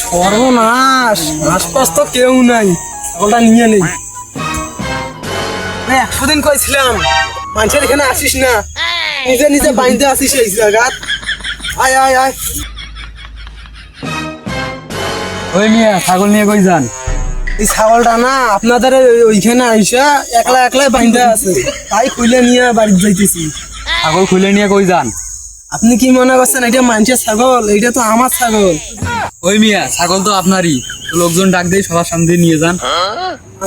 সর্বনাশ, আশপাশ তো কেউ নাই, ছাগলটা নিয়ে নেই। 100 দিন কইছিলাম মানুষের এখানে আসিস না, নিজে নিজে বাইন্দে আসিস এই জায়গাত। আয় আয় আয়। ওই মিয়া ছাগল নিয়ে কই যান? এই ছাগলটা না আপনাদের ওইখানে আইসা একলা একলাই বাইন্দা আছে, তাই খুলে নিয়ে বাড়ি যাইতেছি। ছাগল খুলে নিয়ে কই যান? আপনি কি মনে করছেন এটা মানুষের ছাগল? এইটা তো আমার ছাগল। ওই মিয়া ছাগল তো আপনারই, লোকজন ডাক দিয়ে সবার সামনে নিয়ে যান।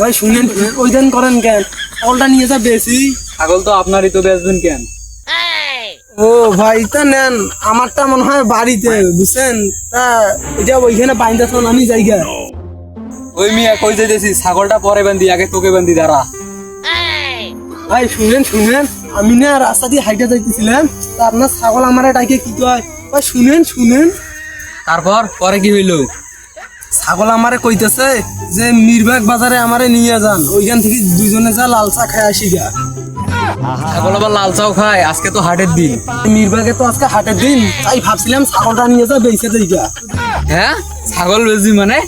ভাই শুনেন, ওই দিন করেন কেন? ছাগলটা নিয়ে যা বেশি। ছাগল তো আপনারই, তো বেচবেন কেন? ও ভাই তা নেন, আমারটা মনে হয় বাড়িতে, বুঝছেন? তা এটা ওইখানে বাইন্দা থাকুন, আমি জায়গা। ওই মিয়া কই যাইতেছি? ছাগলটা পরে বান্ধি, আগে তোকে বান্ধি দাঁড়া। ভাই শুনেন শুনেন, আমি না রাস্তা দিয়ে হাইটে যাইতেছিলাম, তা আপনার ছাগল আমার ডাকে কি কয়? ভাই শুনেন শুনেন। তারপর পরে কি হইলো? ছাগল আমারে কইতেছে যে মিরবাগ বাজারে আমারে নিয়ে যান, ওইখান থেকে দুইজনে যা লাল চা খায় আসি গা। ছাগল আবার লাল চাও খায়? আজকে তো হাটের দিন। মিরবাগে তো আজকে হাটের দিন, তাই ভাবছিলাম ছাগলটা নিয়ে যা বেঁচে দেই গা। হ্যাঁ ছাগল বেচবি মানে?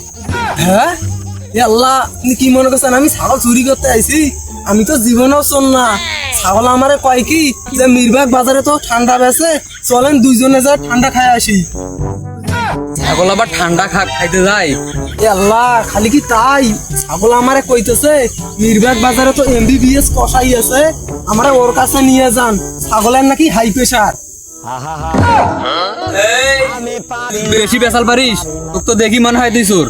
হ্যাঁ এ আল্লাহ, আপনি কি মনে করছেন আমি ছাগল চুরি করতে আইছি? আমি তো জীবনেও শোন না। ছাগল আমারে কয় কি যে মিরবাগ বাজারে তো ঠান্ডা বেচে, চলেন দুইজনে যা ঠান্ডা খায় আসি। ছাগল আবার ঠান্ডা খাইতে যায়? এ আল্লাহ, খালি কি তাই? ছাগল আমারে কইতেছে মিরবাগ বাজারে তো MBBS কষাই আছে, আমারে ওর কাছে নিয়ে যান, ছাগলের নাকি হাই প্রেসার। বেশি বেচাল পারিস? তোকে তো দেখি মনে হয় তুই চোর।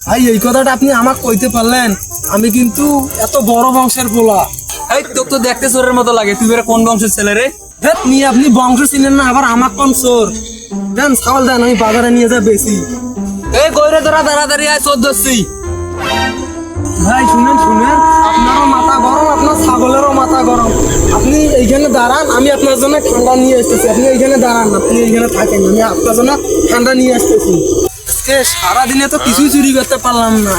ভাই এই কথাটা আপনি আমাকে কইতে পারলেন? আমি কিন্তু এত বড় বংশের পোলা। এই তোকে তো দেখতে চোরের মতো লাগে, তুই বেরে কোন বংশের ছেলে রে? দেখ নিয়ে আপনি বংশ চিনেন না, আবার আমার কোন চোর? দেন ছাগল দেন, আমি বাজারে নিয়ে যা বেশি। এই কইরে তোরা তাড়াতাড়ি আয়, চোর ধরছি। ভাই শুনেন শুনেন, আপনারও মাথা গরম, আপনার ছাগলেরও মাথা গরম। আপনি এইখানে দাঁড়ান, আমি আপনার জন্য ঠান্ডা নিয়ে আসতেছি। আপনি এইখানে দাঁড়ান, আপনি এইখানে থাকেন, আমি আপনার জন্য ঠান্ডা নিয়ে আসতেছি। আজকে সারাদিনে তো কিছুই চুরি করতে পারলাম না,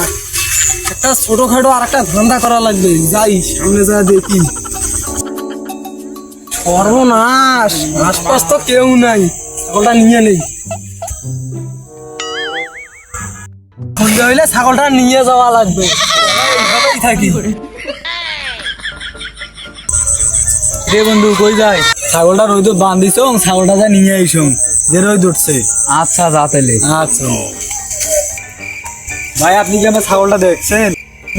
একটা ছোটখাটো আর একটা ধান্দা করা লাগবে। যাই সামনে যা দেখি। সর্বনাশ, আশপাশ তো কেউ নাই, ছাগলটা নিয়ে নেই। খুঁজতে হইলে ছাগলটা নিয়ে যাওয়া লাগবে, এইভাবেই থাকি। রে বন্ধু কই যায়? ছাগলটা রোদ বান্ধিছ, ছাগলটা যা নিয়ে আইস, যে রোদ উঠছে। আচ্ছা যা তাইলে। আচ্ছা ভাই আপনি কি আমার ছাগলটা দেখছেন?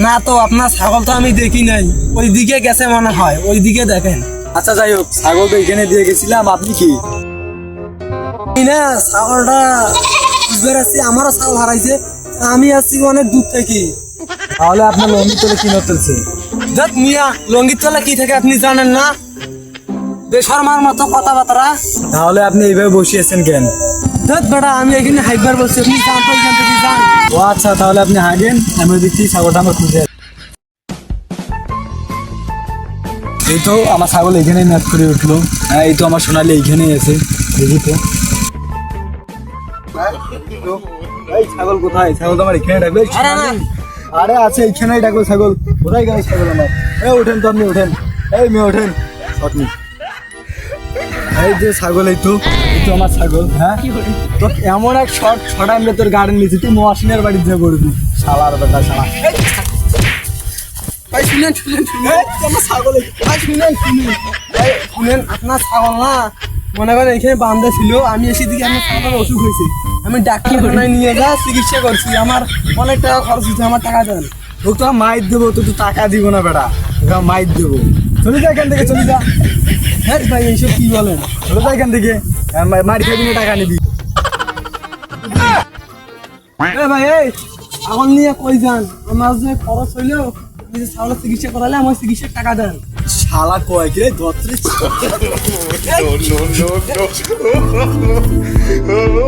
না তো, আপনার ছাগল তো আমি দেখি নাই, ওই দিকে গেছে মনে হয়, ওই দিকে দেখেন। আচ্ছা যাই হোক, ছাগল তো এখানে দিয়ে গেছিলাম, আপনি কি? আমি না ছাগলটা বুঝবার আসছি, আমারও ছাগল হারাইছে, আমি আসছি অনেক দূর থেকে। তাহলে আপনার লঙ্গি তোলে কি নতুনছে? দেখ মিয়া, লঙ্গির তলা কি থাকে আপনি জানেন না? বেশরমার মতো কথাবার্তা। তাহলে আপনি এইভাবে বসিয়েছেন কেন? দেখ বেটা, আমি এখানে হাইবার বলছি, আপনি যান তো এখান থেকে যান। ও আচ্ছা, তাহলে আপনি হাগেন, আমি ওই দিক থেকে ছাগলটা আমার খুঁজে। এই তো আমার ছাগল এখানে ম্যাচ করে উঠলো। হ্যাঁ এই তো আমার সোনালি এইখানেই আছে, দেখি তো। এই ছাগল কোথায়? ছাগল তো আমার এখানে ডাকবে। আরে না, আরে আছে এইখানেই ডাকবে ছাগল। কোথায় গেল ছাগল আমার? এই ওঠেন তো, আপনি ওঠেন। এই মেয়ে ওঠেন, আপনি। এই যে ছাগল, এই তো আমার ছাগল। হ্যাঁ তো এমন এক শর্ট আমি তোর গার্ডেন নিয়েছি, তুই মহাসিনের বাড়ি যা করবি। শালার বেটা শালা। ভাই শুনেন শুনেন শুনেন, আমার ছাগল। ভাই শুনেন শুনেন, এই শুনেন, আপনার ছাগল না মনে করেন এখানে বান্ধা ছিল, আমি এসে দিকে আমার ছাগলের অসুখ হয়েছে, আমি ডাক্তারখানায় নিয়ে যা চিকিৎসা করছি, আমার অনেক টাকা খরচ হচ্ছে, আমার টাকা দেন। তোকে তো মাইর দেবো, তুই তো টাকা দিব না বেটা, তোকে মাইর দেবো। চলে যা এখান থেকে, চলে যা। হ্যাঁ ভাই এইসব কি বলেন? চলে যা এখান থেকে, মার খাবি না, টাকা নিবি। ভাই এই ছাগল নিয়ে কই যান? আমার যে খরচ হইলো, আপনি যে ছাগলের চিকিৎসা করালে আমার চিকিৎসার টাকা দেন। শালা কয় কি রে ধরতে? no, no, no, no.